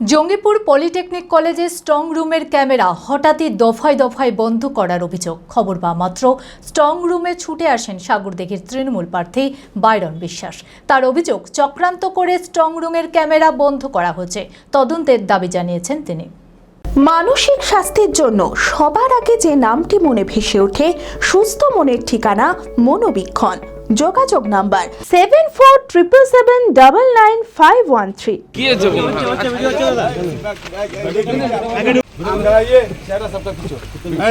Jangipur polytechnic কলেজে strong রুমের camera হঠাৎই দফায় দফায় বন্ধ করার অভিযোগ। খবর পাওয়া মাত্র স্ট্রং রুমে ছুটে আসেন সাগরদিঘির তৃণমূল প্রার্থী বাইরন বিশ্বাস। তার অভিযোগ, চক্রান্ত করে স্ট্রং রুমের ক্যামেরা বন্ধ করা হচ্ছে। তদন্তের দাবি জানিয়েছেন তিনি। মানসিক স্বাস্থ্যের জন্য সবার আগে যে নামটি মনে ভেসে ওঠে, সুস্থ মনের ঠিকানা মনোবীক্ষণ। যোগাযোগ নাম্বার 7477799513। কি আছে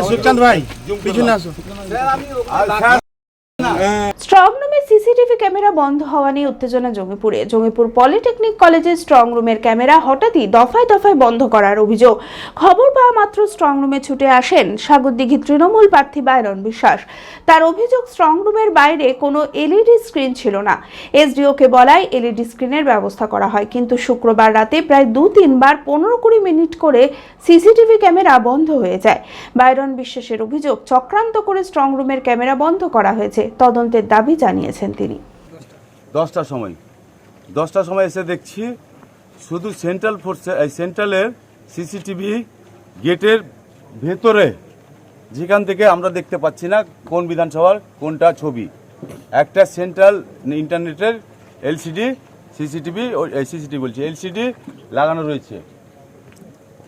সুকান্ত ভাই পিছনে আসো। স্ট্রং রুমে সিসিটিভি ক্যামেরা বন্ধ হওয়া নিয়ে উত্তেজনা জঙ্গিপুরে। জঙ্গিপুর পলিটেকনিক কলেজের স্ট্রং রুমের ক্যামেরা হঠাৎই দফায় দফায় বন্ধ করার অভিযোগ। খবর পাওয়া মাত্র স্ট্রং রুমে ছুটে আসেন সাগরদিঘি তৃণমূল প্রার্থী বাইরন বিশ্বাস। তার অভিযোগ, স্ট্রং রুমের বাইরে কোনো এলইডি স্ক্রিন ছিল না। এসডিওকে বলায় এলইডি স্ক্রিনের ব্যবস্থা করা হয়, কিন্তু শুক্রবার রাতে প্রায় 2-3 বার 15-20 মিনিট করে সিসিটিভি ক্যামেরা বন্ধ হয়ে যায়। বাইরন বিশ্বাসের অভিযোগ, চক্রান্ত করে স্ট্রং রুমের ক্যামেরা বন্ধ করা হয়েছে। তদন্তের দাবি জানিয়েছেন তিনি। 10টার সময় এসে দেখছি শুধু সেন্ট্রালের সিসিটিভি গেটের ভেতরে, যেখান থেকে আমরা দেখতে পাচ্ছি না কোন বিধানসভার কোনটা ছবি, একটা সেন্ট্রাল ইন্টারনেটের এলসিডি লাগানো রয়েছে।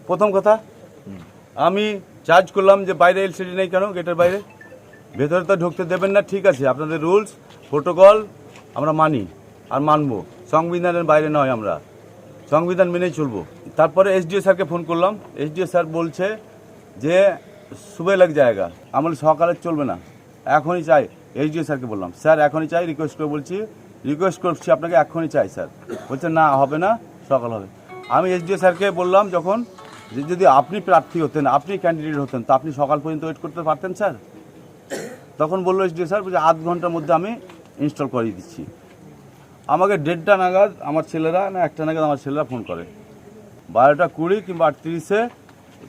প্রথম কথা, আমি চার্জ করলাম যে বাইরে এলসিডি নেই কেন, গেটের বাইরে, ভেতরে তো ঢুকতে দেবেন না। ঠিক আছে, আপনাদের রুলস প্রোটোকল আমরা মানি আর মানবো, সংবিধানের বাইরে নয়, আমরা সংবিধান মেনেই চলবো। তারপরে এসডিও স্যারকে ফোন করলাম, এসডিও স্যার বলছে যে সুবে লাগ জায়গা, আমার সকালে চলবে না, এখনই চাই। এসডিও স্যারকে বললাম, স্যার এখনই চাই, রিকোয়েস্ট করছি আপনাকে, এখনই চাই। স্যার বলছে না, হবে না, সকাল হবে। আমি এসডিও স্যারকে বললাম যখন, যে যদি আপনি প্রার্থী হতেন, আপনি ক্যান্ডিডেট হতেন, তো আপনি সকাল পর্যন্ত ওয়েট করতে পারতেন স্যার। তখন বললো এসডিও স্যার, বলছে 8 ঘন্টার মধ্যে আমি ইনস্টল করিয়ে দিচ্ছি। আমাকে 1:30 নাগাদ আমার ছেলেরা, না 1টা নাগাদ আমার ছেলেরা ফোন করে, 12:20 কিংবা 38-এ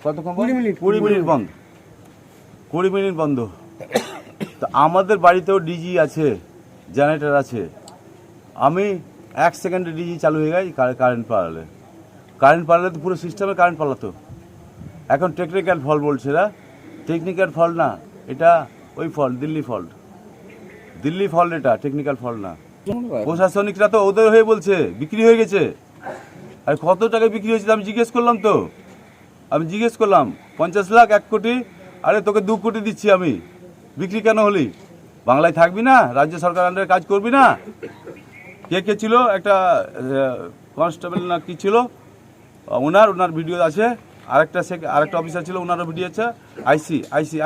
কতক্ষণ, 20 মিনিট বন্ধ, 20 মিনিট বন্ধ। তো আমাদের বাড়িতেও ডিজি আছে, জেনারেটর আছে। আমি 1 সেকেন্ডে ডিজি চালু হয়ে গেছে। কারেন্ট পালালে তো পুরো সিস্টেমে কারেন্ট পালাতো। এখন টেকনিক্যাল ফল্ট বলছে না, টেকনিক্যাল ফল্ট না, এটা ওই ফল্ট, দিল্লি ফল্ট, এটা টেকনিক্যাল ফল্ট না। প্রশাসনিকরা তো ওদের হয়ে বলছে বিক্রি হয়ে গেছে। আর কত টাকায় বিক্রি হয়েছে আমি জিজ্ঞেস করলাম, 50 লাখ, 1 কোটি। আরে তোকে 2 কোটি দিচ্ছি আমি, বিক্রি কেন হলি? বাংলায় থাকবি না? রাজ্য সরকার আন্ডারে কাজ করবি না? কে ছিল, একটা কনস্টেবল না কি ছিল, ওনার ভিডিও আছে। আরেকটা অফিসার ছিল, ওনারও ভিডিও আছে।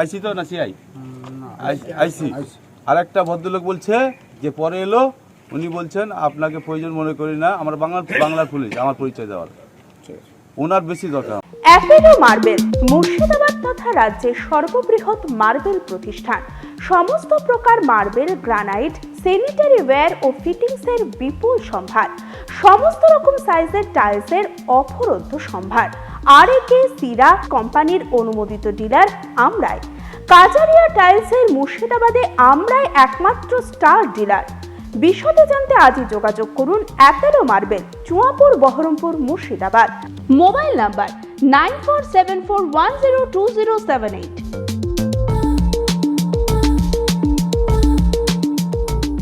আইসি তো না সিআই, আইসি। আর একটা ভদ্রলোক বলছে যে পরে এলো, উনি বলছেন আপনাকে প্রয়োজন মনে করি না, আমরা বাংলার পুলিশ, আমার পরিচয় দেওয়ার, ওনার বেশি দরকার। অ্যাপেলো মার্বেল মুর্শিদাবাদ তথা রাজ্যের সর্ববৃহৎ মার্বেল প্রতিষ্ঠান। সমস্ত প্রকার মার্বেল, গ্রানাইট, স্যানিটারি ওয়্যার ও ফিটিংসের বিপুল সম্ভার। সমস্ত রকম সাইজের টাইলসের অফুরন্ত সম্ভার। আর.এ.কে সিরা কোম্পানির অনুমোদিত ডিলার আমরাই। কাজারিয়া টাইলসের মুর্শিদাবাদে আমরাই একমাত্র স্টার ডিলার। বিশদে জানতে আজই যোগাযোগ করুন Apollo marble, Chuapur, Baharampur, Murshidabad. Mobile number 9474102078।